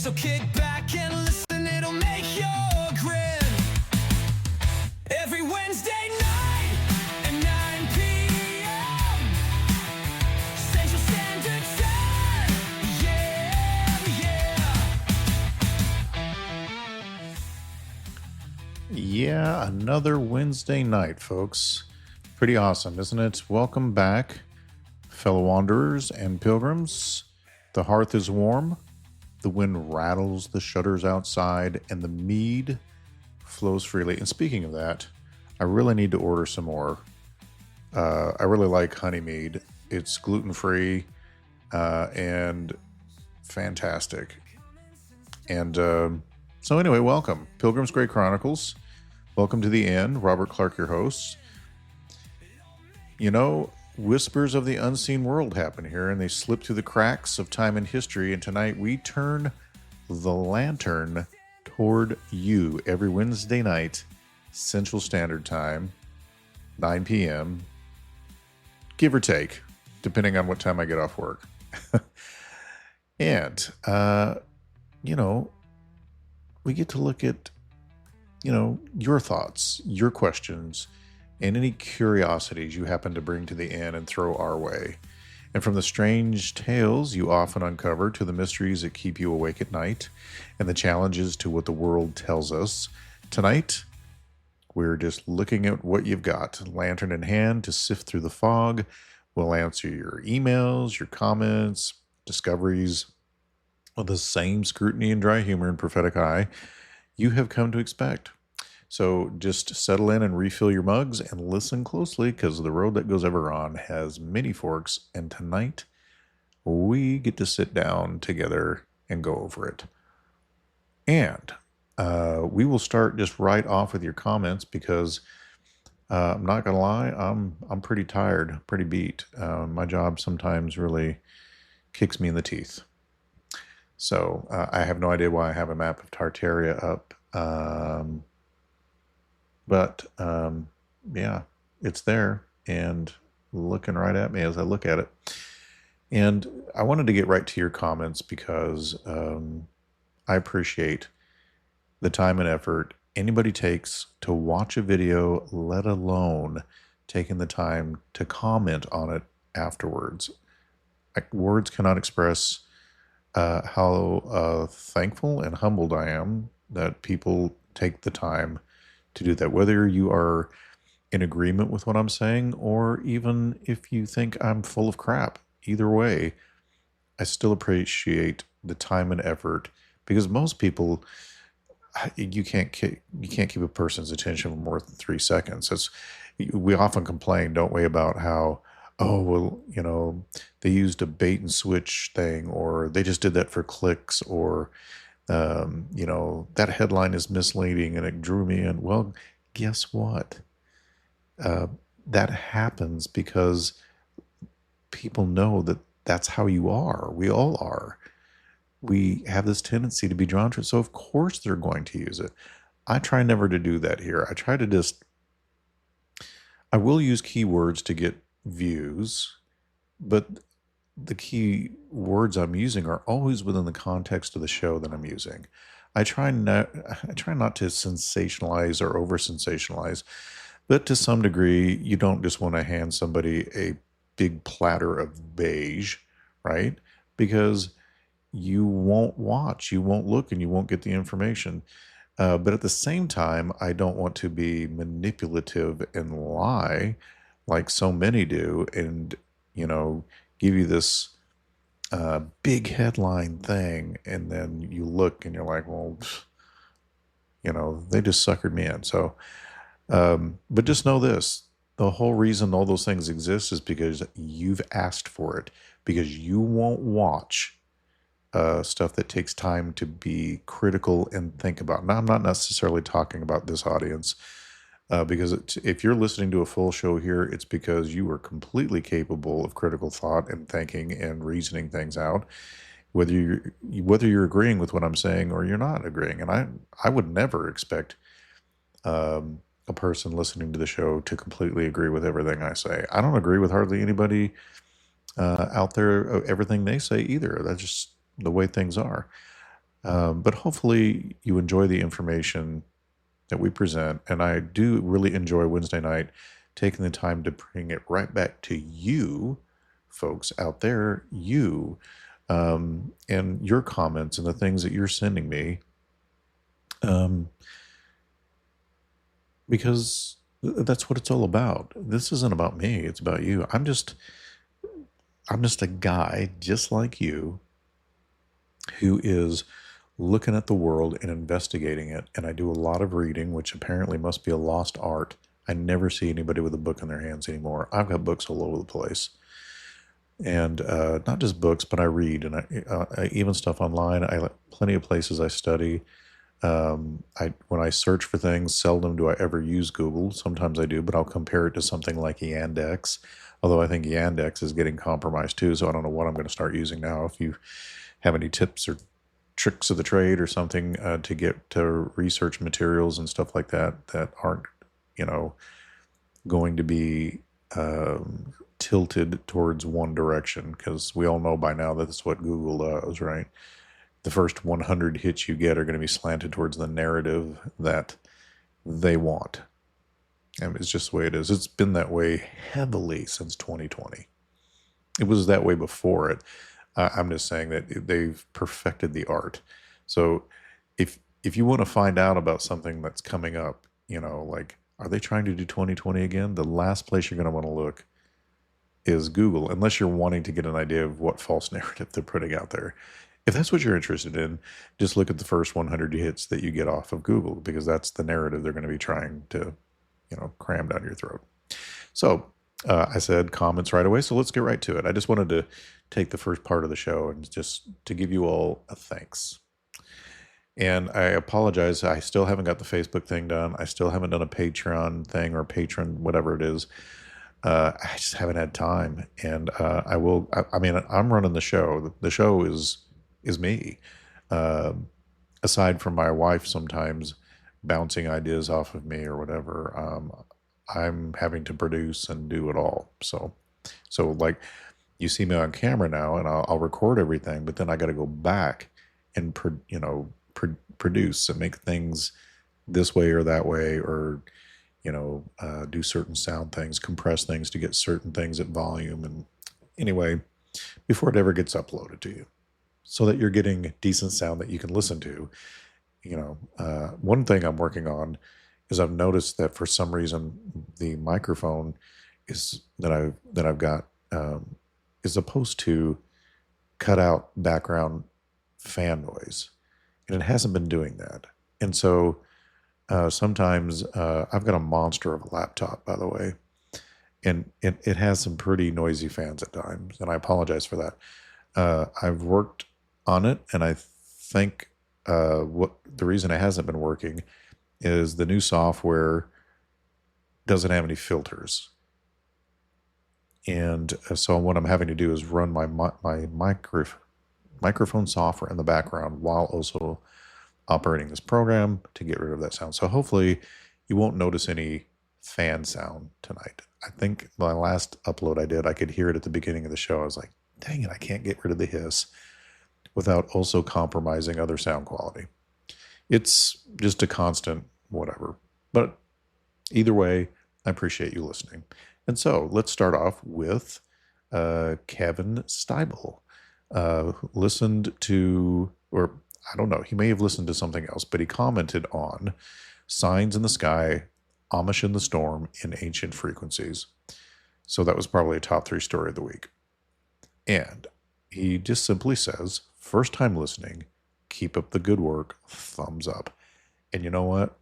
So kick back and listen, it'll make you grin. Every Wednesday night at 9 p.m. Central Standard Time. Yeah, another Wednesday night, folks. Pretty awesome, isn't it? Welcome back, fellow wanderers and pilgrims. The hearth is warm, the wind rattles the shutters outside, and the mead flows freely. And speaking of that, I really need to order some more. I really like honey mead. It's gluten-free and fantastic. And so anyway, welcome. Pilgrimsgrey Chronicles. Welcome to the inn. Robert Clark, your host. You know, whispers of the unseen world happen here, and they slip through the cracks of time and history. And tonight we turn the lantern toward you every Wednesday night, Central Standard Time, 9 p.m., give or take, depending on what time I get off work. And, you know, we get to look at, your thoughts, your questions, and any curiosities you happen to bring to the inn and throw our way. And from the strange tales you often uncover to the mysteries that keep you awake at night and the challenges to what the world tells us, tonight we're just looking at what you've got, lantern in hand, to sift through the fog. We'll answer your emails, your comments, discoveries with the same scrutiny and dry humor and prophetic eye you have come to expect. So just settle in and refill your mugs and listen closely, because the road that goes ever on has many forks, and tonight we get to sit down together and go over it. And we will start just right off with your comments, because I'm not gonna lie, I'm pretty tired, pretty beat. My job sometimes really kicks me in the teeth. So I have no idea why I have a map of Tartaria up. But yeah, it's there and looking right at me as I look at it. And I wanted to get right to your comments because I appreciate the time and effort anybody takes to watch a video, let alone taking the time to comment on it afterwards. Words cannot express how thankful and humbled I am that people take the time to do that, whether you are in agreement with what I'm saying or even if you think I'm full of crap. Either way, I still appreciate the time and effort, because most people, you can't keep a person's attention for more than 3 seconds. We often complain, don't we, about how, oh, well, they used a bait and switch thing, or they just did that for clicks, or, that headline is misleading and it drew me in. Well, guess what? That happens because people know that that's how you are. We all are. We have this tendency to be drawn to it. So of course they're going to use it. I try never to do that here. I will use keywords to get views, but the key words I'm using are always within the context of the show that I'm using. I try not to sensationalize or over sensationalize, but to some degree, you don't just want to hand somebody a big platter of beige, right? Because you won't watch, you won't look, and you won't get the information. But at the same time, I don't want to be manipulative and lie like so many do, and give you this big headline thing, and then you look and you're like, well, they just suckered me in. So, but just know this: the whole reason all those things exist is because you've asked for it, because you won't watch stuff that takes time to be critical and think about. Now, I'm not necessarily talking about this audience. Because if you're listening to a full show here, it's because you are completely capable of critical thought and thinking and reasoning things out, whether you're agreeing with what I'm saying or you're not agreeing. And I would never expect a person listening to the show to completely agree with everything I say. I don't agree with hardly anybody out there, everything they say either. That's just the way things are. But hopefully you enjoy the information that we present. And I do really enjoy Wednesday night taking the time to bring it right back to you, folks out there, you, and your comments and the things that you're sending me. Um, because that's what it's all about. This isn't about me, it's about you. I'm just a guy just like you who is looking at the world and investigating it. And I do a lot of reading, which apparently must be a lost art. I never see anybody with a book in their hands anymore. I've got books all over the place. And not just books, but I read, and I even stuff online. I plenty of places I study. When I search for things, seldom do I ever use Google. Sometimes I do, but I'll compare it to something like Yandex. Although I think Yandex is getting compromised too, so I don't know what I'm going to start using now. If you have any tips or tricks of the trade or something to get to research materials and stuff like that that aren't, going to be tilted towards one direction, because we all know by now that that's what Google does, right? The first 100 hits you get are going to be slanted towards the narrative that they want. And it's just the way it is. It's been that way heavily since 2020. It was that way before it. I'm just saying that they've perfected the art. So if you want to find out about something that's coming up, like, are they trying to do 2020 again? The last place you're going to want to look is Google, unless you're wanting to get an idea of what false narrative they're putting out there. If that's what you're interested in, just look at the first 100 hits that you get off of Google, because that's the narrative they're going to be trying to, cram down your throat. So I said comments right away, so let's get right to it. I just wanted to take the first part of the show and just to give you all a thanks. And I apologize, I still haven't got the Facebook thing done. I still haven't done a Patreon thing or patron, whatever it is. I just haven't had time. And I will, I mean, I'm running the show. The show is me. Aside from my wife sometimes bouncing ideas off of me or whatever, I'm having to produce and do it all. So like, you see me on camera now, and I'll record everything, but then I got to go back and produce and make things this way or that way, or do certain sound things, compress things to get certain things at volume, and anyway, before it ever gets uploaded to you, so that you're getting decent sound that you can listen to. One thing I'm working on is I've noticed that for some reason the microphone that I've got is supposed to cut out background fan noise, and it hasn't been doing that. And so sometimes I've got a monster of a laptop, by the way, and it has some pretty noisy fans at times, and I apologize for that. I've worked on it, and I think what the reason it hasn't been working is the new software doesn't have any filters. And so what I'm having to do is run my microphone software in the background while also operating this program to get rid of that sound. So hopefully you won't notice any fan sound tonight. I think my last upload I did, I could hear it at the beginning of the show. I was like, dang it, I can't get rid of the hiss without also compromising other sound quality. It's just a constant whatever. But either way, I appreciate you listening. And so let's start off with Kevin Steibel. Listened to, or I don't know, he may have listened to something else, but he commented on Signs in the Sky, Amish in the Storm in Ancient Frequencies. So that was probably a top 3 story of the week. And he just simply says, first time listening, keep up the good work, thumbs up. And you know what?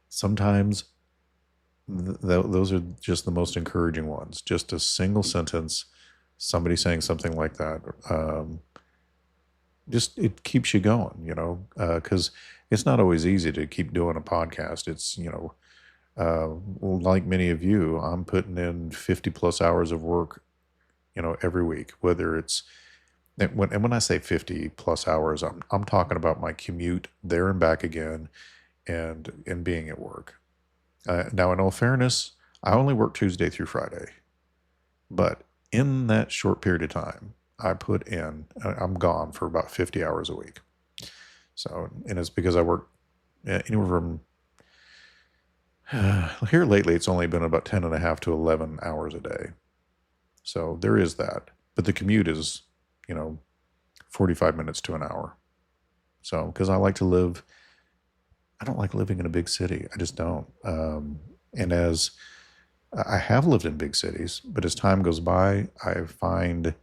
Sometimes those are just the most encouraging ones. Just a single sentence, somebody saying something like that. Just it keeps you going, because it's not always easy to keep doing a podcast. It's, like many of you, I'm putting in 50 plus hours of work, every week, whether it's, and when I say 50 plus hours, I'm talking about my commute there and back again, and being at work. Now, in all fairness, I only work Tuesday through Friday, but in that short period of time, I'm gone for about 50 hours a week. So, and it's because I work anywhere from here lately, it's only been about 10 and a half to 11 hours a day. So there is that. But the commute is, 45 minutes to an hour. So, because I don't like living in a big city. I just don't. And as I have lived in big cities, but as time goes by, I find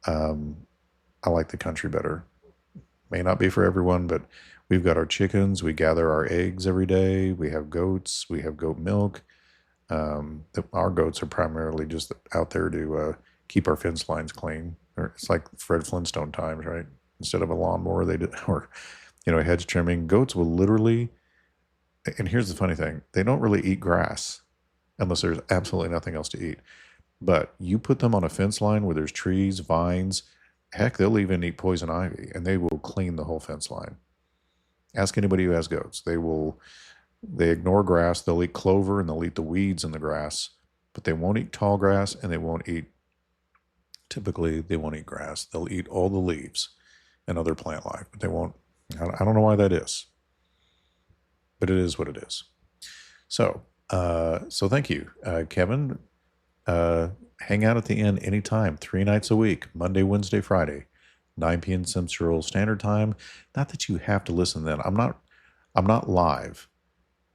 I like the country better. May not be for everyone, but we've got our chickens. We gather our eggs every day. We have goats. We have goat milk. Our goats are primarily just out there to keep our fence lines clean. It's like Fred Flintstone times, right? Instead of a lawnmower, they did, or hedge trimming. Goats will literally, and here's the funny thing: they don't really eat grass unless there's absolutely nothing else to eat. But you put them on a fence line where there's trees, vines, heck, they'll even eat poison ivy, and they will clean the whole fence line. Ask anybody who has goats. They ignore grass. They'll eat clover and they'll eat the weeds in the grass, but they won't eat tall grass and typically they won't eat grass. They'll eat all the leaves and other plant life, but they won't. I don't know why that is, but it is what it is. So thank you, Kevin. Hang out at the inn anytime, 3 nights a week, Monday, Wednesday, Friday, 9 p.m. Central Standard Time. Not that you have to listen then. I'm not live.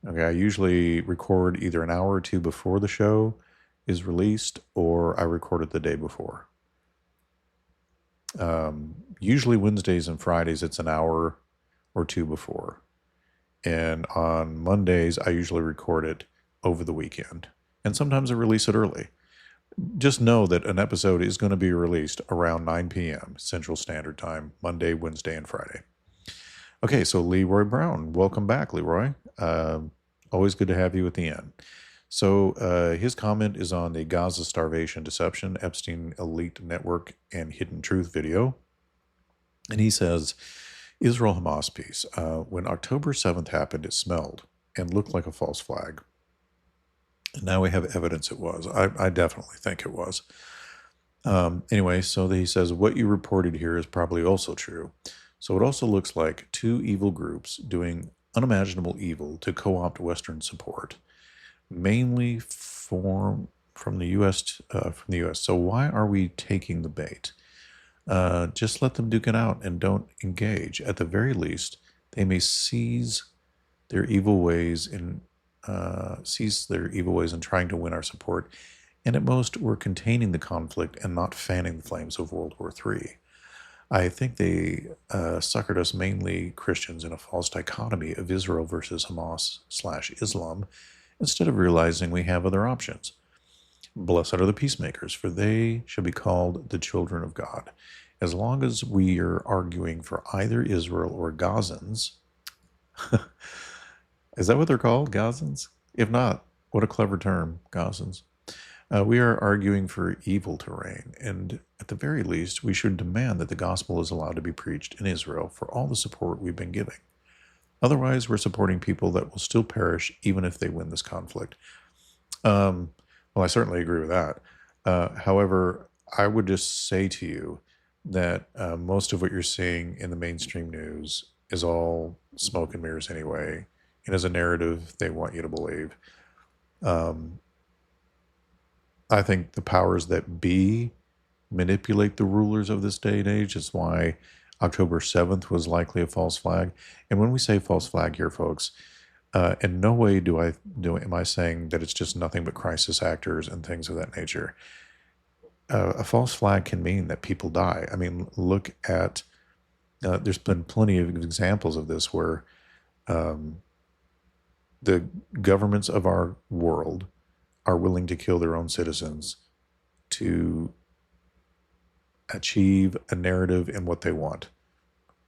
Okay, I usually record either an hour or two before the show is released, or I record it the day before. Usually Wednesdays and Fridays, it's an hour or two before. And on Mondays, I usually record it over the weekend. And sometimes I release it early. Just know that an episode is going to be released around 9 p.m. Central Standard Time, Monday, Wednesday, and Friday. Okay, so Leroy Brown, welcome back, Leroy. Always good to have you at the end. So his comment is on the Gaza Starvation Deception, Epstein Elite Network, and Hidden Truth video. And he says, Israel-Hamas peace. When October 7th happened, it smelled and looked like a false flag. And now we have evidence it was. I definitely think it was. Anyway, so he says, what you reported here is probably also true. So it also looks like two evil groups doing unimaginable evil to co-opt Western support, mainly from the U.S. So why are we taking the bait? Just let them duke it out and don't engage. At the very least, they may cease their evil ways in trying to win our support, and at most, we're containing the conflict and not fanning the flames of World War III. I think they suckered us, mainly Christians, in a false dichotomy of Israel versus Hamas/Islam, instead of realizing we have other options. Blessed are the peacemakers, for they shall be called the children of God. As long as we are arguing for either Israel or Gazans, is that what they're called, Gazans? If not, what a clever term, Gazans. We are arguing for evil to reign, and at the very least, we should demand that the gospel is allowed to be preached in Israel for all the support we've been giving. Otherwise, we're supporting people that will still perish even if they win this conflict. Well, I certainly agree with that. However, I would just say to you that most of what you're seeing in the mainstream news is all smoke and mirrors anyway, and is a narrative they want you to believe. I think the powers that be manipulate the rulers of this day and age. It's why October 7th was likely a false flag. And when we say false flag here, folks, in no way am I saying that it's just nothing but crisis actors and things of that nature. A false flag can mean that people die. I mean, look at, there's been plenty of examples of this where the governments of our world are willing to kill their own citizens to achieve a narrative and what they want.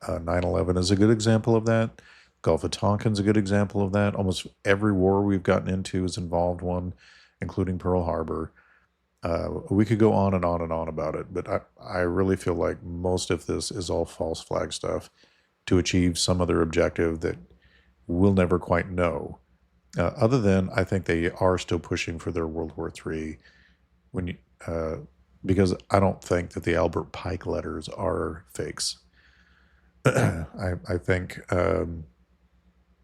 9/11 is a good example of that. Gulf of Tonkin's a good example of that. Almost every war we've gotten into has involved one, including Pearl Harbor. We could go on and on and on about it, but I really feel like most of this is all false flag stuff to achieve some other objective that we'll never quite know. Other than I think they are still pushing for their World War III, because I don't think that the Albert Pike letters are fakes. I think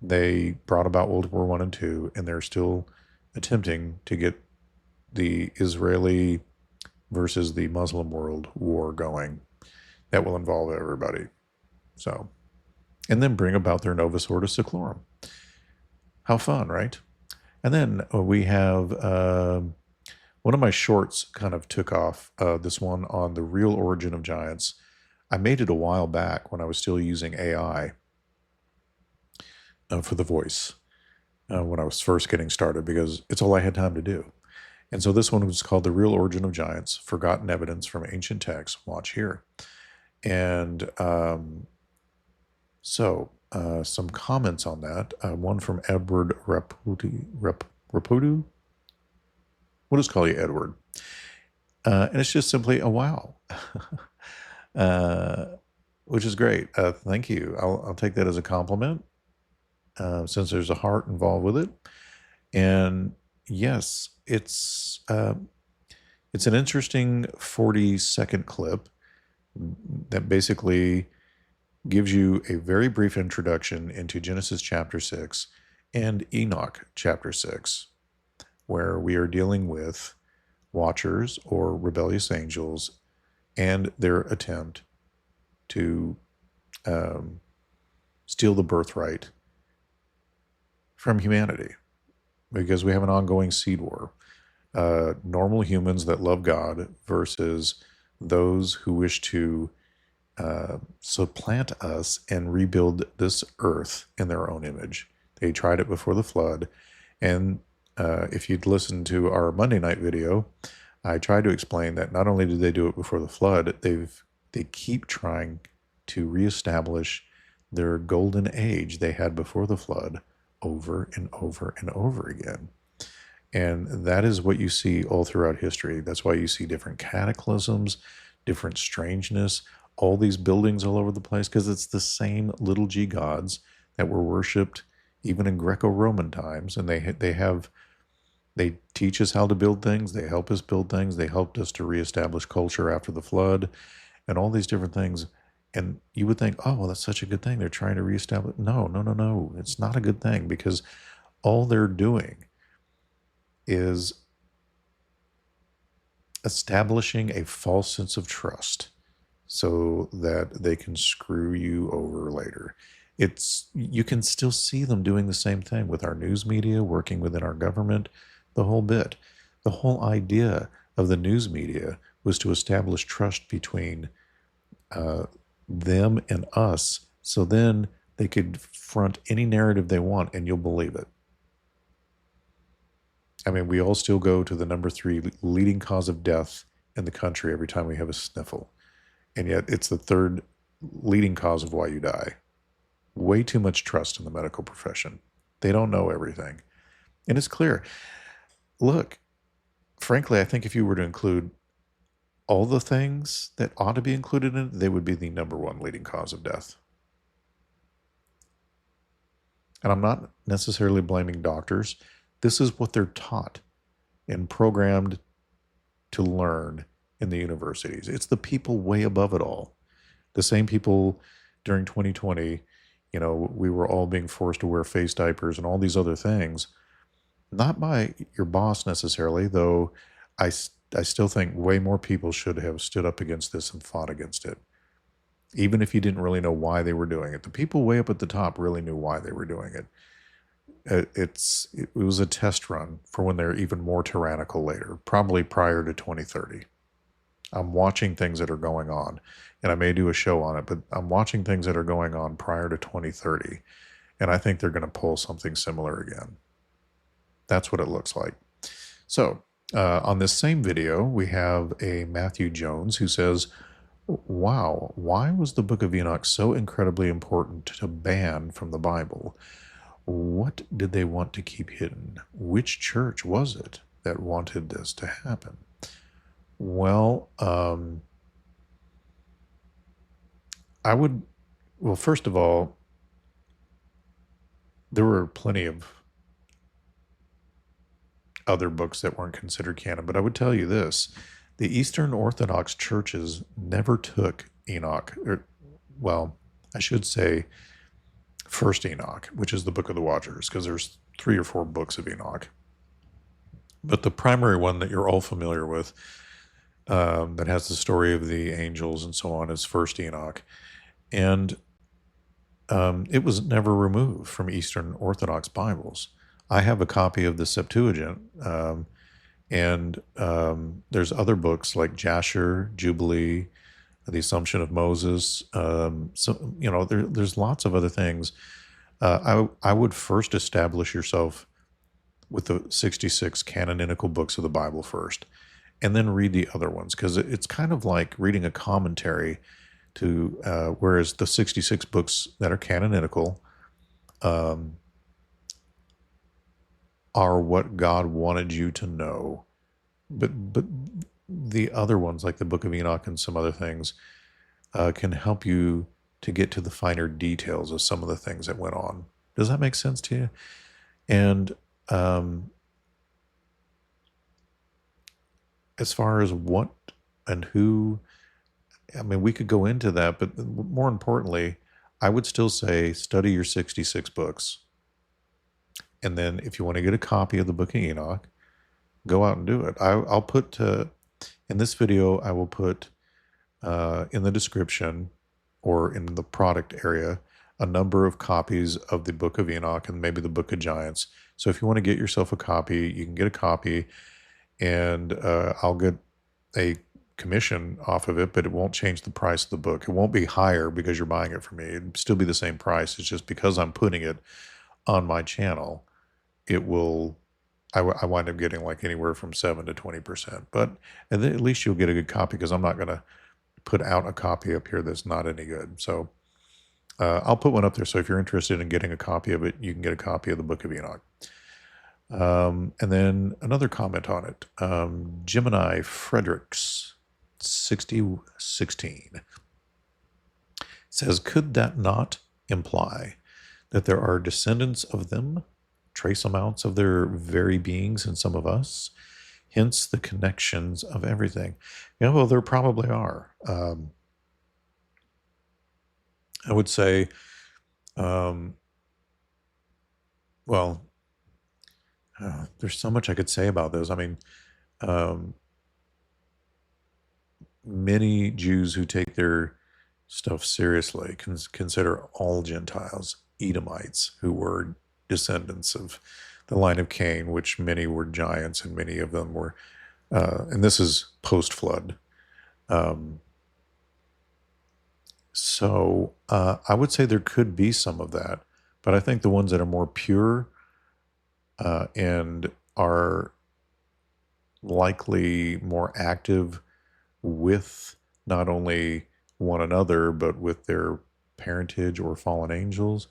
they brought about World War One and Two, and they're still attempting to get the Israeli versus the Muslim world war going. That will involve everybody. So, and then bring about their Novus Ordo Seclorum. How fun, right? And then we have one of my shorts kind of took off. This one on the real origin of giants. I made it a while back when I was still using AI for the voice when I was first getting started because it's all I had time to do. And so this one was called The Real Origin of Giants, Forgotten Evidence from Ancient Texts. Watch here. And some comments on that. One from Edward Rapudu. We'll just call you Edward. And it's just simply a wow. Which is great. Thank you. I'll take that as a compliment since there's a heart involved with it. And yes, it's an interesting 40-second clip that basically gives you a very brief introduction into Genesis chapter 6 and Enoch chapter 6, where we are dealing with watchers or rebellious angels and their attempt to steal the birthright from humanity, because we have an ongoing seed war. Normal humans that love God versus those who wish to supplant us and rebuild this earth in their own image. They tried it before the flood. And if you'd listened to our Monday night video, I tried to explain that not only did they do it before the flood, they keep trying to reestablish their golden age they had before the flood over and over and over again. And that is what you see all throughout history. That's why you see different cataclysms, different strangeness, all these buildings all over the place, because it's the same little g gods that were worshipped even in Greco-Roman times. And they teach us how to build things. They help us build things. They helped us to reestablish culture after the flood and all these different things. And you would think, oh, well, that's such a good thing. They're trying to reestablish. No. It's not a good thing, because all they're doing is establishing a false sense of trust so that they can screw you over later. You can still see them doing the same thing with our news media, working within our government, the whole bit. The whole idea of the news media was to establish trust between them and us, so then they could front any narrative they want and you'll believe it. I mean, we all still go to the number 3 leading cause of death in the country every time we have a sniffle. And yet it's the 3rd leading cause of why you die. Way too much trust in the medical profession. They don't know everything. And it's clear. Look, frankly, I think if you were to include all the things that ought to be included in it, they would be the number 1 leading cause of death. And I'm not necessarily blaming doctors. This is what they're taught and programmed to learn in the universities. It's the people way above it all. The same people during 2020, we were all being forced to wear face diapers and all these other things. Not by your boss necessarily, though I still think way more people should have stood up against this and fought against it. Even if you didn't really know why they were doing it. The people way up at the top really knew why they were doing it. It was a test run for when they're even more tyrannical later, probably prior to 2030. I'm watching things that are going on, and I may do a show on it, but I'm watching things that are going on prior to 2030, and I think they're going to pull something similar again. That's what it looks like. So, on this same video, we have a Matthew Jones who says, wow, why was the Book of Enoch so incredibly important to ban from the Bible? What did they want to keep hidden? Which church was it that wanted this to happen? Well, first of all, there were plenty of other books that weren't considered canon, but I would tell you this. The Eastern Orthodox churches never took Enoch. I should say First Enoch, which is the Book of the Watchers, because there's 3 or 4 books of Enoch. But the primary one that you're all familiar with, that has the story of the angels and so on, is First Enoch. And it was never removed from Eastern Orthodox Bibles. I have a copy of the Septuagint, and there's other books like Jasher, Jubilee, the Assumption of Moses. So there's lots of other things. I would first establish yourself with the 66 canonical books of the Bible first, and then read the other ones, because it's kind of like reading a commentary to whereas the 66 books that are canonical are what God wanted you to know, but the other ones, like the Book of Enoch and some other things, can help you to get to the finer details of some of the things that went on. Does that make sense to you? And as far as what and who, I mean, we could go into that, but more importantly, I would still say study your 66 books. And then if you want to get a copy of the Book of Enoch, go out and do it. I'll put, in this video, I will put in the description or in the product area a number of copies of the Book of Enoch and maybe the Book of Giants. So if you want to get yourself a copy, you can get a copy, and I'll get a commission off of it, but it won't change the price of the book. It won't be higher because you're buying it from me. It'd still be the same price. It's just because I'm putting it on my channel, it will, I wind up getting like anywhere from 7 to 20%. But at least you'll get a good copy, because I'm not going to put out a copy up here that's not any good. So I'll put one up there. So if you're interested in getting a copy of it, you can get a copy of the Book of Enoch. And then another comment on it. Gemini Fredericks 6016 says, could that not imply that there are descendants of them, trace amounts of their very beings in some of us, hence the connections of everything? Yeah, well, there probably are. I would say, there's so much I could say about this. I mean, many Jews who take their stuff seriously consider all Gentiles Edomites, who were descendants of the line of Cain, which many were giants and many of them were, and this is post-flood. So I would say there could be some of that, but I think the ones that are more pure and are likely more active with not only one another, but with their parentage or fallen angels,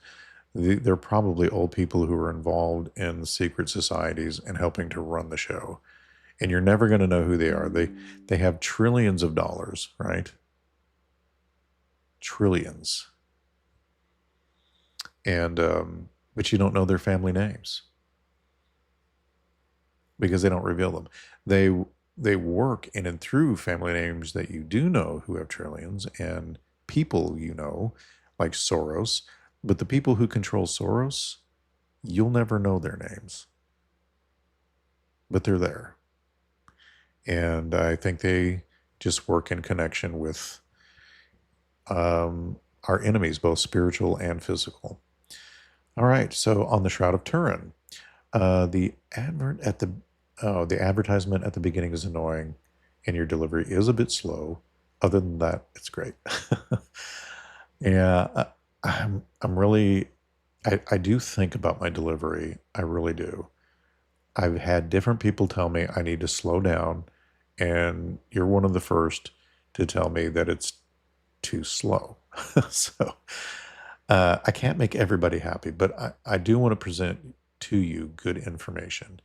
they're probably old people who are involved in secret societies and helping to run the show. And you're never going to know who they are. They have trillions of dollars, right? Trillions. And but you don't know their family names, because they don't reveal them. They work in and through family names that you do know, who have trillions, and people you know, like Soros. But the people who control Soros, you'll never know their names. But they're there. And I think they just work in connection with our enemies, both spiritual and physical. All right, so on the Shroud of Turin, the advertisement at the beginning is annoying, and your delivery is a bit slow. Other than that, it's great. Yeah, I'm really, I do think about my delivery. I really do. I've had different people tell me I need to slow down, and you're one of the first to tell me that it's too slow. So I can't make everybody happy, but I do want to present to you good information.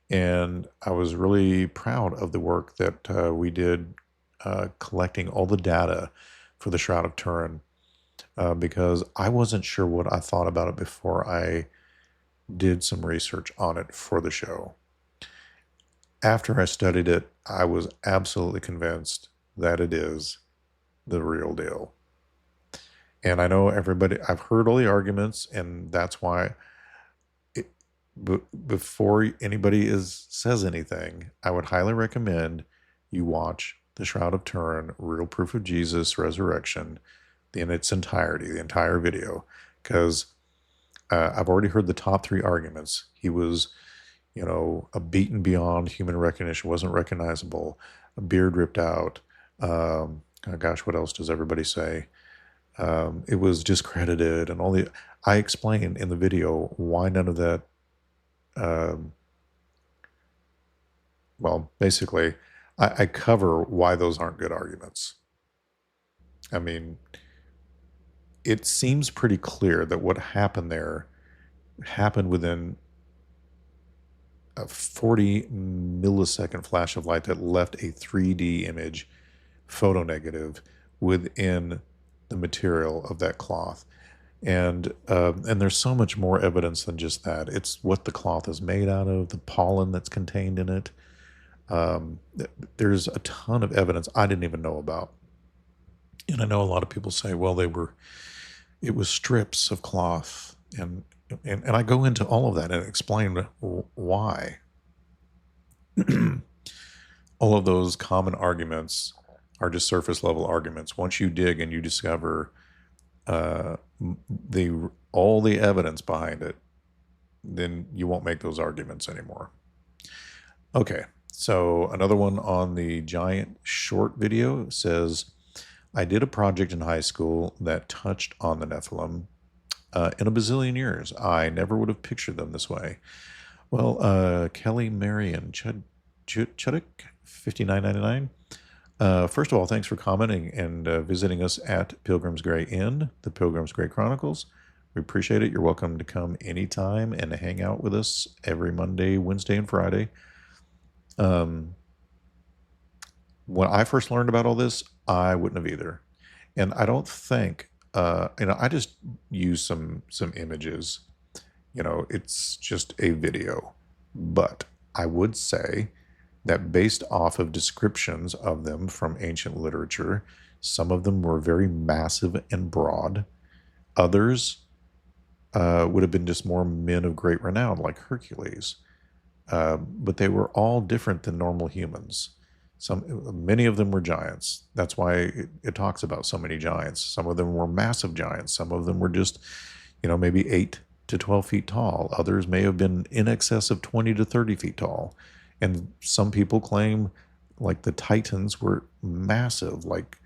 And I was really proud of the work that we did collecting all the data for the Shroud of Turin, because I wasn't sure what I thought about it before I did some research on it for the show. After I studied it, I was absolutely convinced that it is the real deal. And I know everybody, I've heard all the arguments, and that's why before anybody says anything, I would highly recommend you watch The Shroud of Turin, Real Proof of Jesus Resurrection, in its entirety, the entire video, because I've already heard the top three arguments. He was, a beaten beyond human recognition, wasn't recognizable, a beard ripped out. Oh gosh, what else does everybody say? It was discredited, and all the. I explain in the video why none of that. Well, basically, I cover why those aren't good arguments. I mean, it seems pretty clear that what happened there happened within a 40 millisecond flash of light that left a 3D image, photo negative, within the material of that cloth. And there's so much more evidence than just that. It's what the cloth is made out of, the pollen that's contained in it. There's a ton of evidence I didn't even know about. And I know a lot of people say, well, it was strips of cloth. And I go into all of that and explain why. All of those common arguments are just surface level arguments. Once you dig and you discover all the evidence behind it, then you won't make those arguments anymore. Okay, so another one on the giant short video says, I did a project in high school that touched on the Nephilim. In a bazillion years, I never would have pictured them this way. Well, Kelly Marion Chuddick, $59.99. First of all, thanks for commenting and visiting us at Pilgrims Grey Inn, the Pilgrims Grey Chronicles. We appreciate it. You're welcome to come anytime and hang out with us every Monday, Wednesday, and Friday. When I first learned about all this, I wouldn't have either. And I don't think, I just use some images. It's just a video. But I would say that based off of descriptions of them from ancient literature, some of them were very massive and broad. Others would have been just more men of great renown, like Hercules. But they were all different than normal humans. Many of them were giants. That's why it talks about so many giants. Some of them were massive giants. Some of them were just, maybe 8 to 12 feet tall. Others may have been in excess of 20 to 30 feet tall. And some people claim like the Titans were massive, like,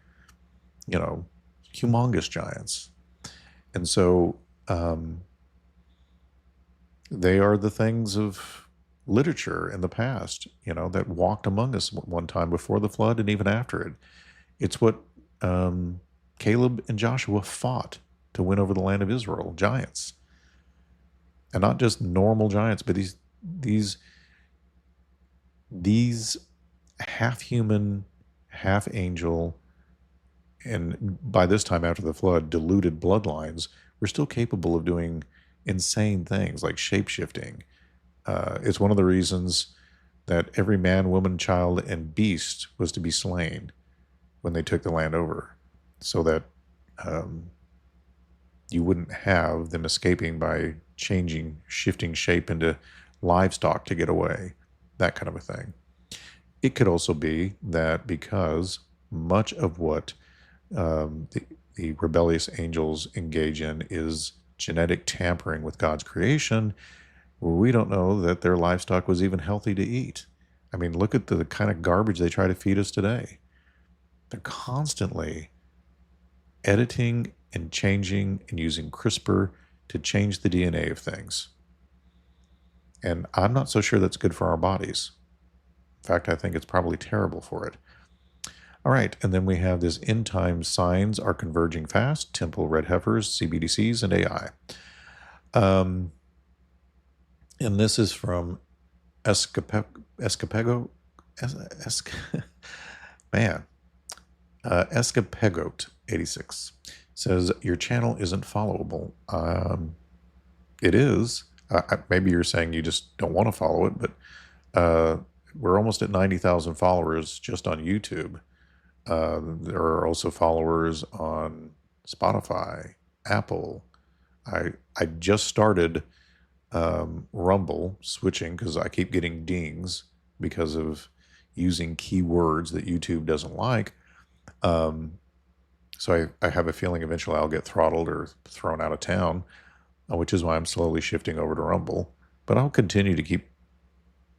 humongous giants. And so they are the things of literature in the past, that walked among us one time before the flood and even after it. It's what Caleb and Joshua fought to win over the land of Israel, giants. And not just normal giants, but these half human, half angel, and by this time after the flood, diluted bloodlines were still capable of doing insane things like shape-shifting. It's one of the reasons that every man, woman, child, and beast was to be slain when they took the land over, so that you wouldn't have them escaping by shifting shape into livestock to get away, that kind of a thing. It could also be that because much of what the rebellious angels engage in is genetic tampering with God's creation, we don't know that their livestock was even healthy to eat. I mean, look at the kind of garbage they try to feed us today. They're constantly editing and changing and using CRISPR to change the DNA of things. And I'm not so sure that's good for our bodies. In fact, I think it's probably terrible for it. All right, and then we have this end time signs are converging fast, temple red heifers, CBDCs, and AI. And this is from Escapegoat, Escapegoat 86. Says, your channel isn't followable. It is. Maybe you're saying you just don't want to follow it, but we're almost at 90,000 followers just on YouTube. There are also followers on Spotify, Apple. I just started Rumble switching because I keep getting dings because of using keywords that YouTube doesn't like. So I have a feeling eventually I'll get throttled or thrown out of town, which is why I'm slowly shifting over to Rumble. But I'll continue to keep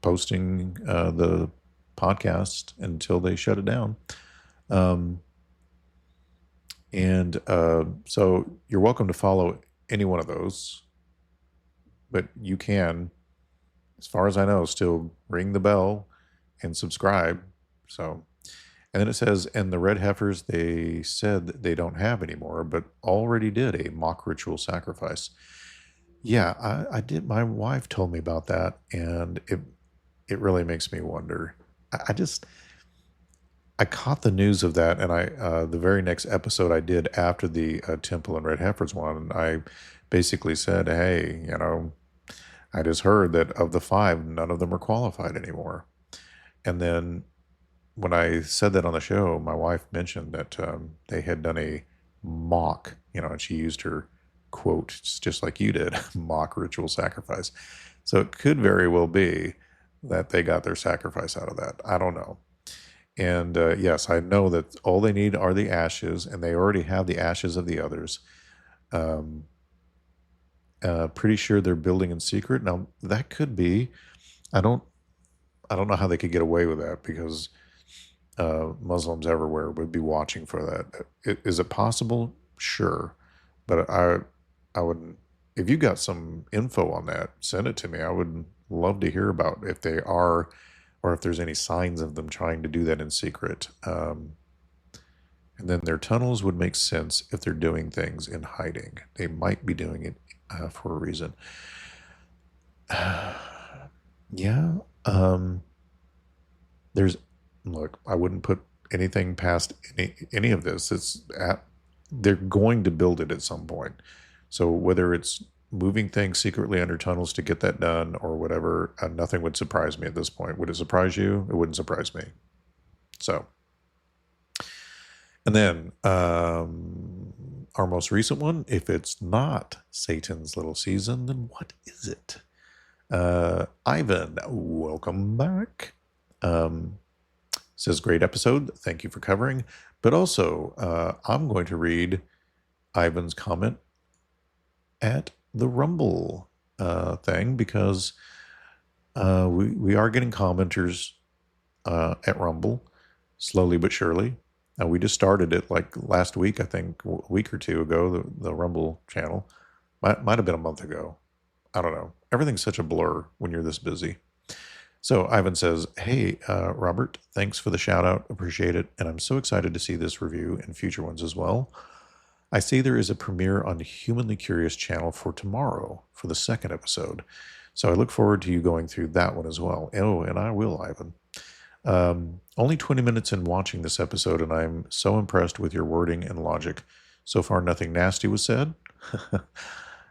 posting the podcast until they shut it down. So you're welcome to follow any one of those, but you can, as far as I know, still ring the bell and subscribe. So, and then it says, and the red heifers they said that they don't have anymore, but already did a mock ritual sacrifice. Yeah, I did. My wife told me about that, and it really makes me wonder. I caught the news of that, and the very next episode I did after the Temple and Red Heifers one, I basically said, hey, I just heard that of the 5, none of them are qualified anymore. And then when I said that on the show, my wife mentioned that they had done a mock, and she used her quote, just like you did, mock ritual sacrifice. So it could very well be that they got their sacrifice out of that. I don't know. And yes, I know that all they need are the ashes, and they already have the ashes of the others. Pretty sure they're building in secret. Now that could be. I don't know how they could get away with that because Muslims everywhere would be watching for that. Is it possible? Sure, but I wouldn't. If you got some info on that, send it to me. I would love to hear about if they are, or if there's any signs of them trying to do that in secret. And then their tunnels would make sense if they're doing things in hiding. They might be doing it for a reason. Yeah. Look, I wouldn't put anything past any of this. They're going to build it at some point. So whether it's moving things secretly under tunnels to get that done or whatever, nothing would surprise me at this point. Would it surprise you? It wouldn't surprise me. So, and then our most recent one, if it's not Satan's little season, then what is it? Ivan, welcome back. Says, great episode. Thank you for covering. But also, I'm going to read Ivan's comment at the Rumble thing because we are getting commenters at Rumble slowly but surely. We just started it like last week, I think, a week or two ago, the Rumble channel. Might have been a month ago. I don't know. Everything's such a blur when you're this busy. So Ivan says, hey, Robert, thanks for the shout out. Appreciate it. And I'm so excited to see this review and future ones as well. I see there is a premiere on the Humanly Curious channel for tomorrow for the 2nd episode. So I look forward to you going through that one as well. Oh, and I will, Ivan. Only 20 minutes in watching this episode, and I'm so impressed with your wording and logic. So far, nothing nasty was said.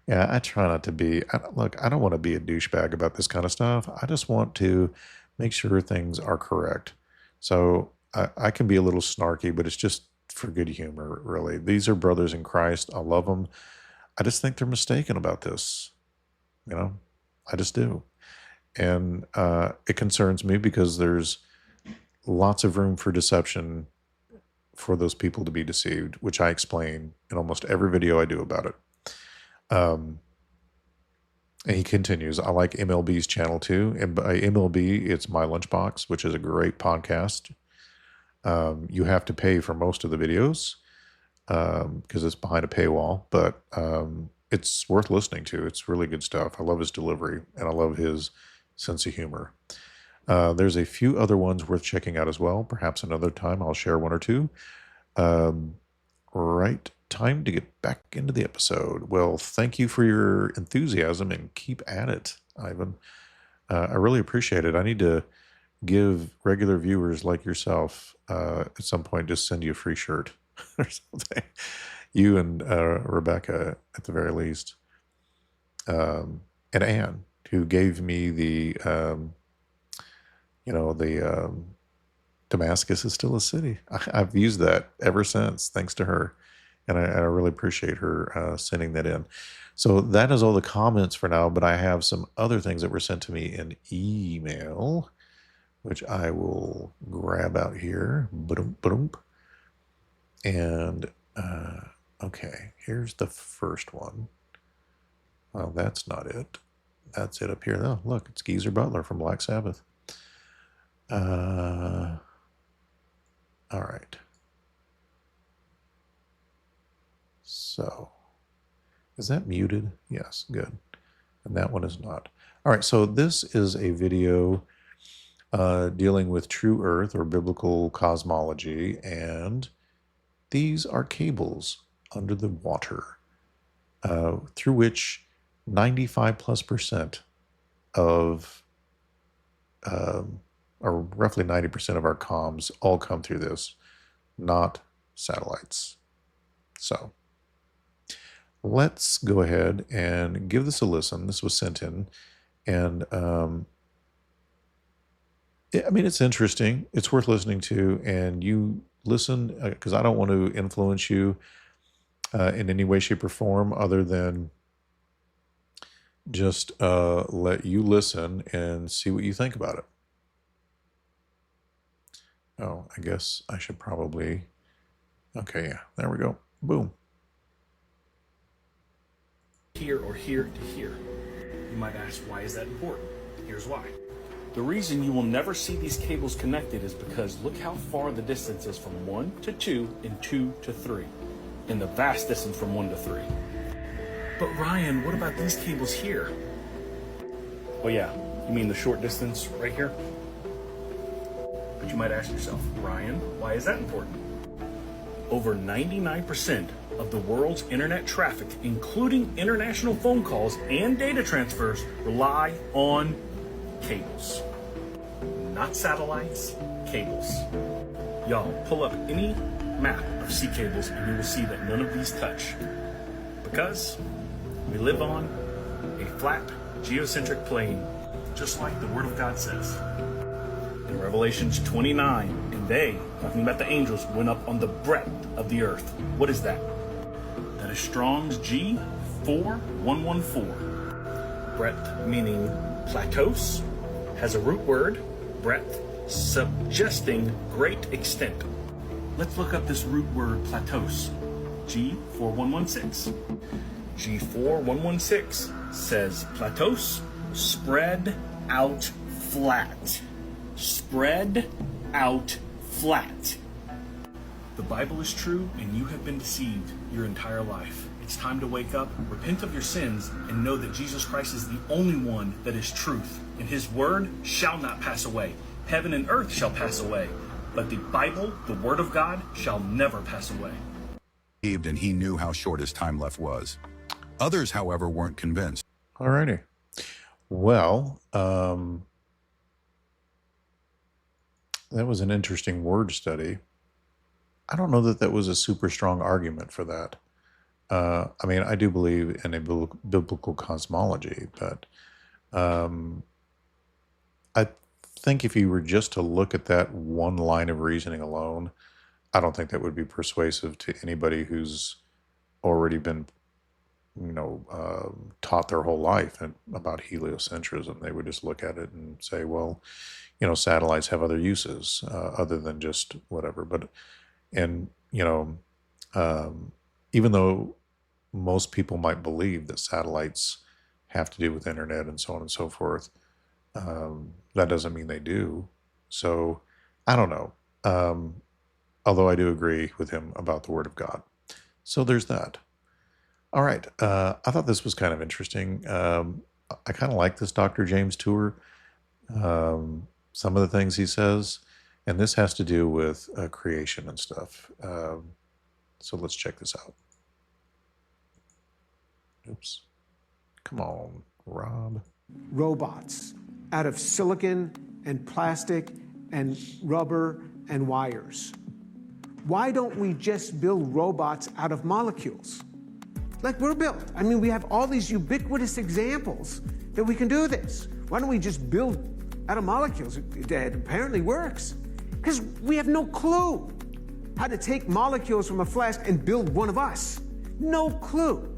Yeah, I try not to be. Look, I don't want to be a douchebag about this kind of stuff. I just want to make sure things are correct. So I can be a little snarky, but it's just for good humor, really. These are brothers in Christ. I love them. I just think they're mistaken about this. I just do. And it concerns me because there's lots of room for deception for those people to be deceived, which I explain in almost every video I do about it. And he continues, I like MLB's channel too. And by MLB, it's My Lunchbox, which is a great podcast. You have to pay for most of the videos because it's behind a paywall, but it's worth listening to. It's really good stuff. I love his delivery, and I love his sense of humor. There's a few other ones worth checking out as well. Perhaps another time I'll share one or two. Right. Time to get back into the episode. Well, thank you for your enthusiasm and keep at it, Ivan. I really appreciate it. I need to give regular viewers like yourself at some point, just send you a free shirt or something. You and Rebecca at the very least. And Anne, who gave me the Damascus is still a city. I've used that ever since, thanks to her. And I really appreciate her sending that in. So that is all the comments for now, but I have some other things that were sent to me in email, which I will grab out here. And okay, here's the first one. Well, that's not it. That's it up here. Oh, look, it's Geezer Butler from Black Sabbath. All right. So, is that muted? Yes, good. And that one is not. All right, so this is a video dealing with true Earth or biblical cosmology, and these are cables under the water through which 95+% of, or roughly 90% of our comms all come through this, not satellites. So let's go ahead and give this a listen. This was sent in, and I mean, it's interesting. It's worth listening to, and you listen because I don't want to influence you in any way, shape, or form other than just let you listen and see what you think about it. Oh, I guess I should probably... Okay, yeah, there we go. Boom. Here or here to here. You might ask, why is that important? Here's why. The reason you will never see these cables connected is because look how far the distance is from 1 to 2 and 2 to 3, and the vast distance from 1 to 3. But Ryan, what about these cables here? Oh yeah, you mean the short distance right here? But you might ask yourself, Ryan, why is that important? Over 99% of the world's internet traffic, including international phone calls and data transfers, rely on cables. Not satellites, cables. Y'all, pull up any map of sea cables and you will see that none of these touch. Because we live on a flat, geocentric plane, just like the Word of God says. In Revelations 29, and they, talking about the angels, went up on the breadth of the earth. What is that? That is Strong's G4114. Breadth meaning plateaus, has a root word, breadth, suggesting great extent. Let's look up this root word plateaus. G4116. G4116 says plateaus, spread out flat. Spread out flat. The Bible is true and you have been deceived your entire life. It's time to wake up, repent of your sins, and know that Jesus Christ is the only one that is truth. And his word shall not pass away. Heaven and earth shall pass away, but the Bible, the word of God, shall never pass away. And he knew how short his time left was. Others, however, weren't convinced. Alrighty. Well, that was an interesting word study. I don't know that that was a super strong argument for that. I mean, I do believe in a biblical cosmology, but I think if you were just to look at that one line of reasoning alone, I don't think that would be persuasive to anybody who's already been, taught their whole life about heliocentrism. They would just look at it and say, well, satellites have other uses other than just whatever. But, even though most people might believe that satellites have to do with internet and so on and so forth, that doesn't mean they do. So I don't know. Although I do agree with him about the Word of God. So there's that. All right. I thought this was kind of interesting. I kind of like this Dr. James tour. Some of the things he says, and this has to do with creation and stuff. So let's check this out. Oops. Come on, Rob. Robots out of silicon and plastic and rubber and wires. Why don't we just build robots out of molecules? Like we're built. I mean, we have all these ubiquitous examples that we can do this. Why don't we just build out of molecules? It apparently works. Because we have no clue how to take molecules from a flask and build one of us. No clue.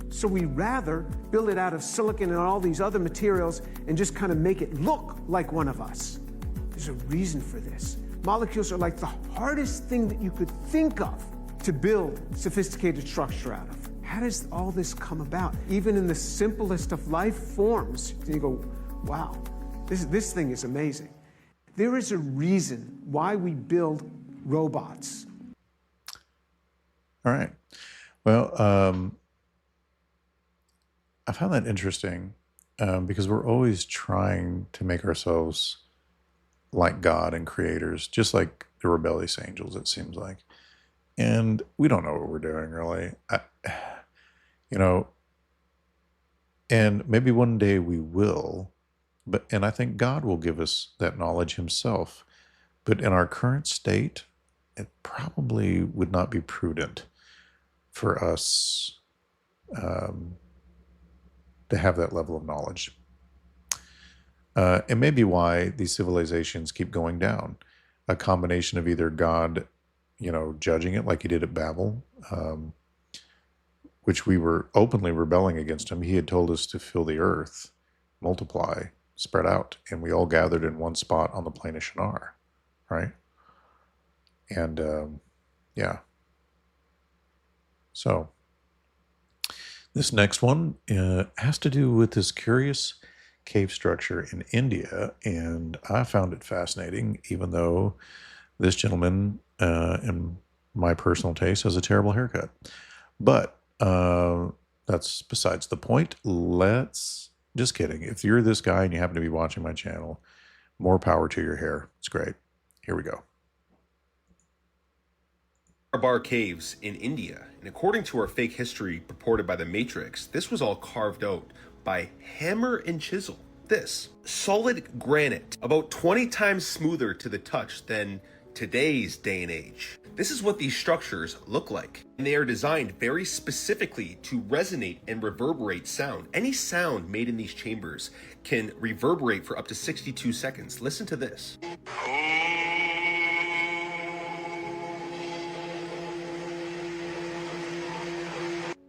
So we rather build it out of silicon and all these other materials and just kind of make it look like one of us. There's a reason for this. Molecules are like the hardest thing that you could think of to build sophisticated structure out of. How does all this come about? Even in the simplest of life forms, you go, wow, this thing is amazing. There is a reason why we build robots. All right. Well, I found that interesting because we're always trying to make ourselves like God and creators, just like the rebellious angels, it seems like. And we don't know what we're doing, really. And maybe one day we will, and I think God will give us that knowledge himself. But in our current state, it probably would not be prudent for us to have that level of knowledge. It may be why these civilizations keep going down. A combination of either God, judging it like he did at Babel, which we were openly rebelling against him. He had told us to fill the earth, multiply, spread out, and we all gathered in one spot on the plain of Shinar, right? And yeah. So this next one has to do with this curious cave structure in India, and I found it fascinating, even though this gentleman, in my personal taste, has a terrible haircut. But that's besides the point. Just kidding. If you're this guy and you happen to be watching my channel, more power to your hair. It's great. Here we go. Bar caves in India, and according to our fake history purported by the Matrix, this was all carved out by hammer and chisel. This solid granite, about 20 times smoother to the touch than today's day and age. This is what these structures look like, and they are designed very specifically to resonate and reverberate sound. Any sound made in these chambers can reverberate for up to 62 seconds. Listen to this.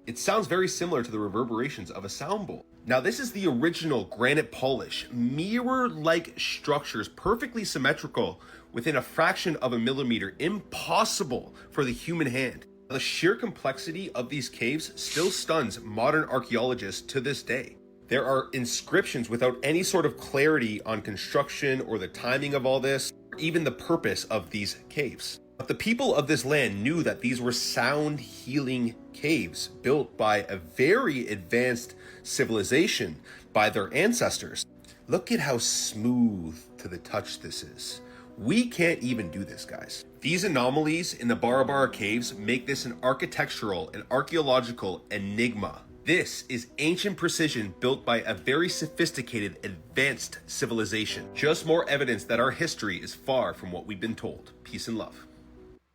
It sounds very similar to the reverberations of a sound bowl. Now, this is the original granite polish, mirror-like structures, perfectly symmetrical within a fraction of a millimeter, impossible for the human hand. The sheer complexity of these caves still stuns modern archaeologists to this day. There are inscriptions without any sort of clarity on construction or the timing of all this, or even the purpose of these caves. But the people of this land knew that these were sound healing caves built by a very advanced civilization by their ancestors. Look at how smooth to the touch this is. We can't even do this, guys. These anomalies in the Bora caves make this an architectural and archaeological enigma. This is ancient precision built by a very sophisticated, advanced civilization. Just more evidence that our history is far from what we've been told. Peace and love.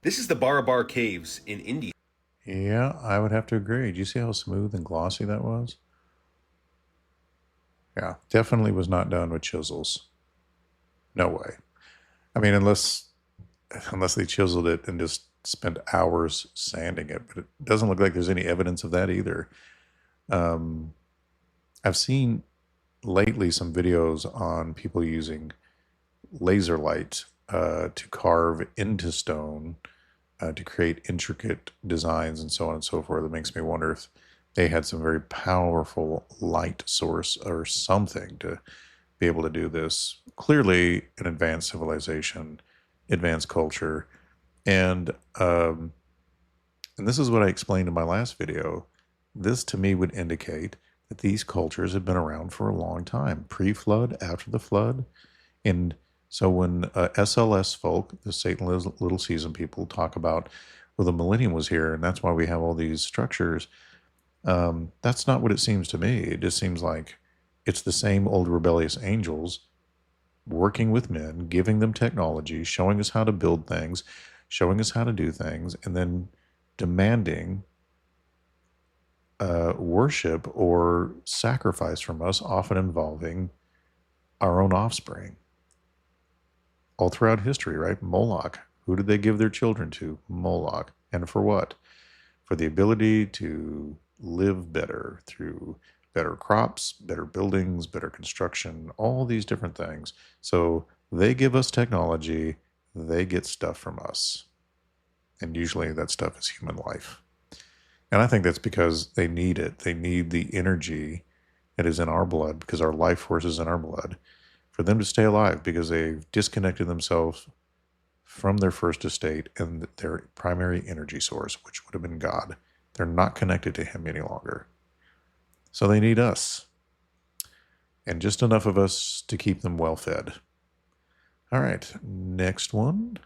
This is the Bora caves in India. Yeah, I would have to agree. Do you see how smooth and glossy that was? Yeah, definitely was not done with chisels. No way. I mean, unless they chiseled it and just spent hours sanding it, but it doesn't look like there's any evidence of that either. I've seen lately some videos on people using laser light to carve into stone to create intricate designs and so on and so forth. It makes me wonder if they had some very powerful light source or something to be able to do this. Clearly an advanced civilization, advanced culture. And this is what I explained in my last video. This to me would indicate that these cultures have been around for a long time, pre-flood, after the flood. And so when SLS folk, the Satan Little Season people, talk about, well, the millennium was here, and that's why we have all these structures, that's not what it seems to me. It just seems like it's the same old rebellious angels working with men, giving them technology, showing us how to build things, showing us how to do things, and then demanding worship or sacrifice from us, often involving our own offspring. All throughout history, right? Moloch, Who did they give their children to? Moloch. And for what? For the ability to live better through better crops, better buildings, better construction, all these different things. So they give us technology, they get stuff from us. And usually that stuff is human life. And I think that's because they need it. They need the energy that is in our blood, because our life force is in our blood, for them to stay alive, because they've disconnected themselves from their first estate and their primary energy source, which would have been God. They're not connected to him any longer. So they need us. And just enough of us to keep them well fed. All right, next one.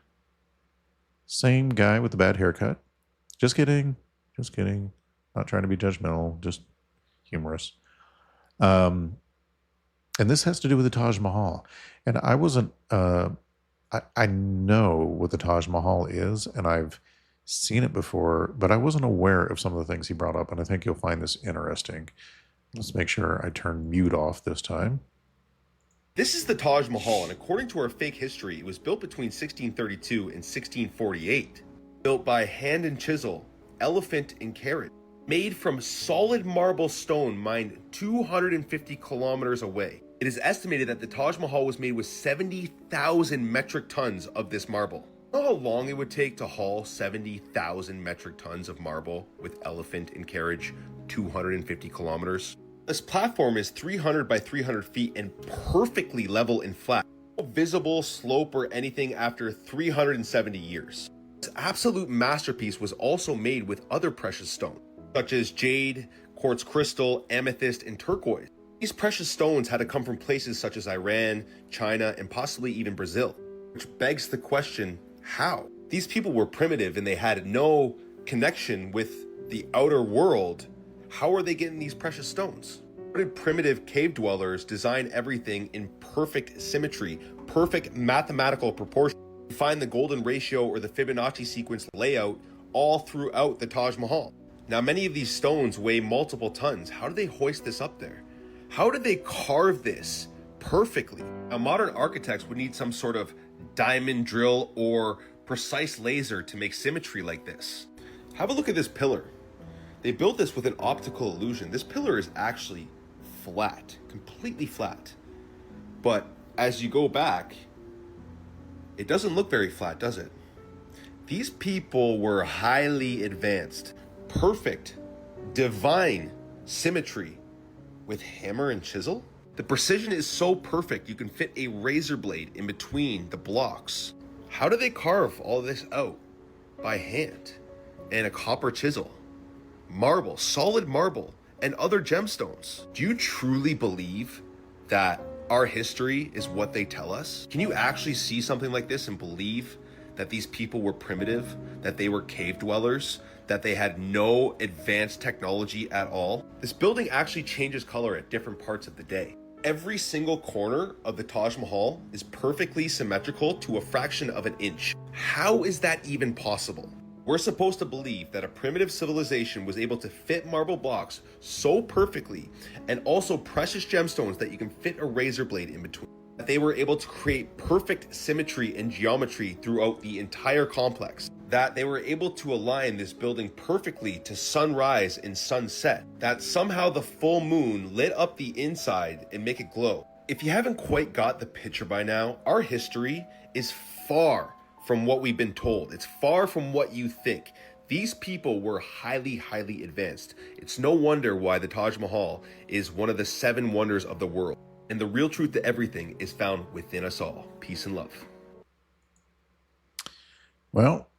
Same guy with the bad haircut. Just kidding. Just kidding. Not trying to be judgmental, just humorous. And this has to do with the Taj Mahal. And I wasn't, I know what the Taj Mahal is, and I've seen it before, but I wasn't aware of some of the things he brought up, and I think you'll find this interesting. Let's make sure I turn mute off this time. This is the Taj Mahal, and according to our fake history, it was built between 1632 and 1648. Built by hand and chisel, elephant and carriage. Made from solid marble stone mined 250 kilometers away. It is estimated that the Taj Mahal was made with 70,000 metric tons of this marble. You know how long it would take to haul 70,000 metric tons of marble with elephant and carriage 250 kilometers? This platform is 300 by 300 feet and perfectly level and flat. No visible slope or anything after 370 years. This absolute masterpiece was also made with other precious stones, such as jade, quartz crystal, amethyst, and turquoise. These precious stones had to come from places such as Iran, China, and possibly even Brazil, which begs the question, how? These people were primitive and they had no connection with the outer world. How are they getting these precious stones? How did primitive cave dwellers design everything in perfect symmetry, perfect mathematical proportion, find the golden ratio or the Fibonacci sequence layout all throughout the Taj Mahal? Now, many of these stones weigh multiple tons. How do they hoist this up there? How did they carve this perfectly? Now, modern architects would need some sort of diamond drill or precise laser to make symmetry like this. Have a look at this pillar. They built this with an optical illusion. This pillar is actually flat, completely flat. But as you go back, it doesn't look very flat, does it? These people were highly advanced, perfect, divine symmetry with hammer and chisel. The precision is so perfect you can fit a razor blade in between the blocks. How do they carve all this out? By hand and a copper chisel. Marble, solid marble, and other gemstones. Do you truly believe that our history is what they tell us? Can you actually see something like this and believe that these people were primitive, that they were cave dwellers, that they had no advanced technology at all? This building actually changes color at different parts of the day. Every single corner of the Taj Mahal is perfectly symmetrical to a fraction of an inch. How is that even possible? We're supposed to believe that a primitive civilization was able to fit marble blocks so perfectly, and also precious gemstones that you can fit a razor blade in between. That they were able to create perfect symmetry and geometry throughout the entire complex. That they were able to align this building perfectly to sunrise and sunset. That somehow the full moon lit up the inside and make it glow. If you haven't quite got the picture by now, our history is far from what we've been told. It's far from what you think. These people were highly, highly advanced. It's no wonder why the Taj Mahal is one of the 7 wonders of the world. And the real truth to everything is found within us all. Peace and love. Well,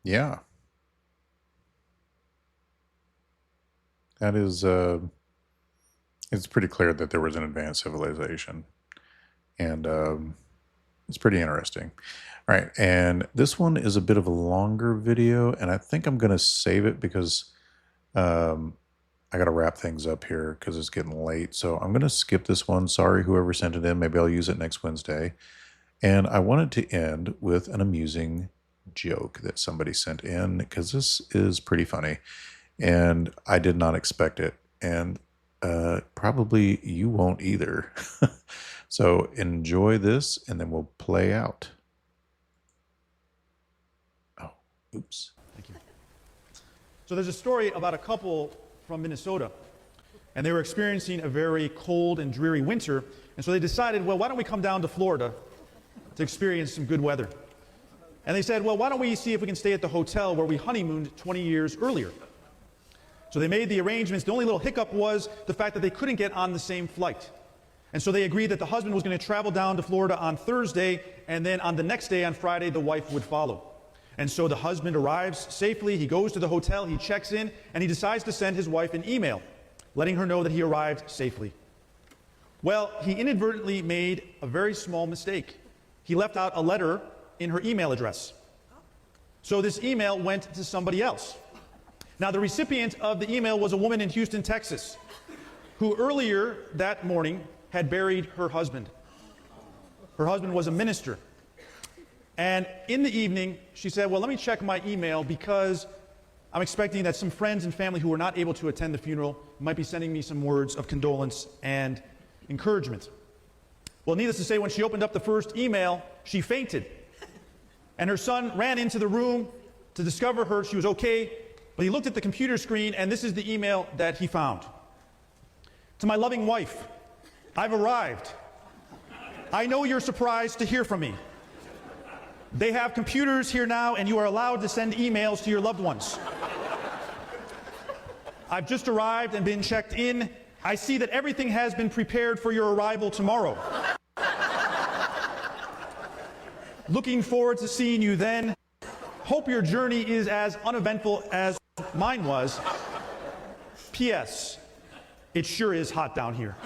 yeah. That is, it's pretty clear that there was an advanced civilization. And it's pretty interesting. All right, and this one is a bit of a longer video, and I think I'm going to save it because I got to wrap things up here because it's getting late. So I'm going to skip this one. Sorry, whoever sent it in. Maybe I'll use it next Wednesday. And I wanted to end with an amusing joke that somebody sent in because this is pretty funny. And I did not expect it. And probably you won't either. So enjoy this and then we'll play out. Oops. Thank you. So there's a story about a couple from Minnesota, and they were experiencing a very cold and dreary winter, and so they decided, well, why don't we come down to Florida to experience some good weather? And they said, well, why don't we see if we can stay at the hotel where we honeymooned 20 years earlier? So they made the arrangements. The only little hiccup was the fact that they couldn't get on the same flight. And so they agreed that the husband was going to travel down to Florida on Thursday, and then on the next day, on Friday, the wife would follow. And so the husband arrives safely, he goes to the hotel, he checks in, and he decides to send his wife an email, letting her know that he arrived safely. Well, he inadvertently made a very small mistake. He left out a letter in her email address. So this email went to somebody else. Now, the recipient of the email was a woman in Houston, Texas, who earlier that morning had buried her husband. Her husband was a minister. And in the evening, she said, well, let me check my email because I'm expecting that some friends and family who were not able to attend the funeral might be sending me some words of condolence and encouragement. Well, needless to say, when she opened up the first email, she fainted. And her son ran into the room to discover her. She was okay, but he looked at the computer screen, and this is the email that he found. To my loving wife, I've arrived. I know you're surprised to hear from me. They have computers here now, and you are allowed to send emails to your loved ones. I've just arrived and been checked in. I see that everything has been prepared for your arrival tomorrow. Looking forward to seeing you then. Hope your journey is as uneventful as mine was. P.S. It sure is hot down here.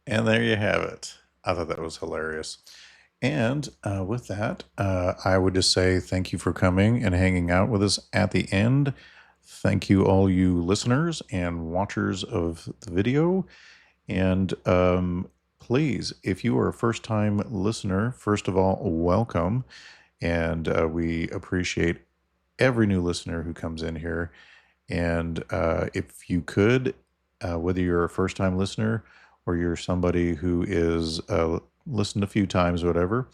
And there you have it. I thought that was hilarious. And with that, I would just say thank you for coming and hanging out with us at the end. Thank you, all you listeners and watchers of the video. And please, if you are a first-time listener, first of all, welcome. And we appreciate every new listener who comes in here. And if you could, whether you're a first-time listener or you're somebody who is listened a few times, whatever,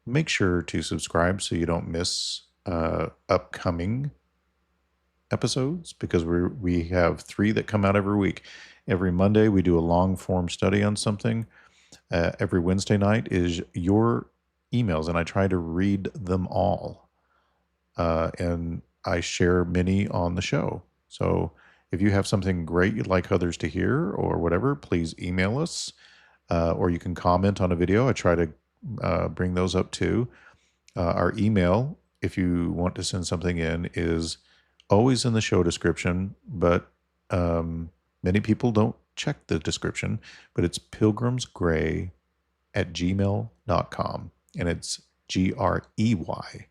make sure to subscribe so you don't miss upcoming episodes, because we have 3 that come out every week. Every Monday we do a long form study on something. Every Wednesday night is your emails, and I try to read them all. And I share many on the show. So if you have something great you'd like others to hear or whatever, please email us, or you can comment on a video. I try to bring those up too. Our email, if you want to send something in, is always in the show description, but many people don't check the description, but it's pilgrimsgrey@gmail.com, and it's GREY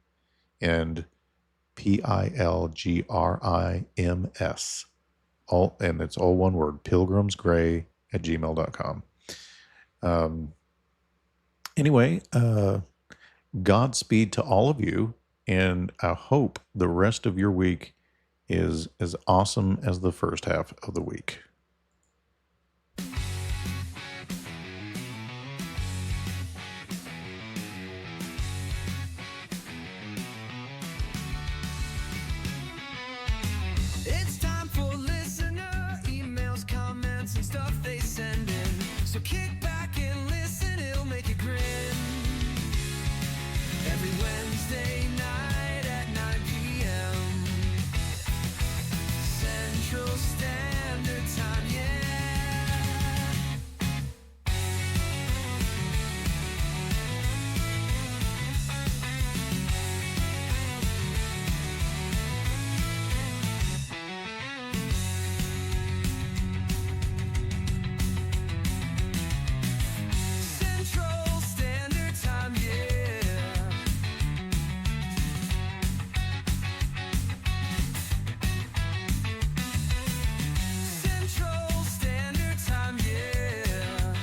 and PILGRIMS. And it's all one word, pilgrimsgrey@gmail.com. Anyway, Godspeed to all of you, and I hope the rest of your week is as awesome as the first half of the week. It's time for listener emails, comments, and stuff they send in. So kick back and listen, it'll make you grin. Every Wednesday night at 9 p.m. Central Standard Time, yeah. Central Standard Time, yeah. Central Standard Time, yeah.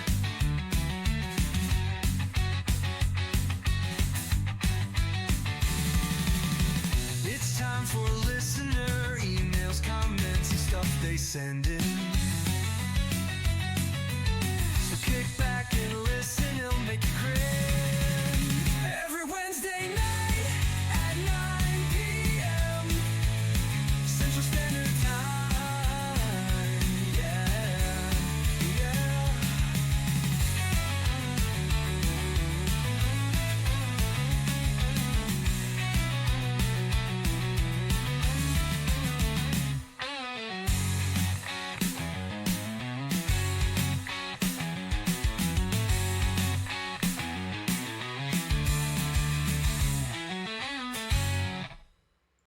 It's time for listener emails, comments, and stuff they send in. So kick back and listen, it'll make you grin.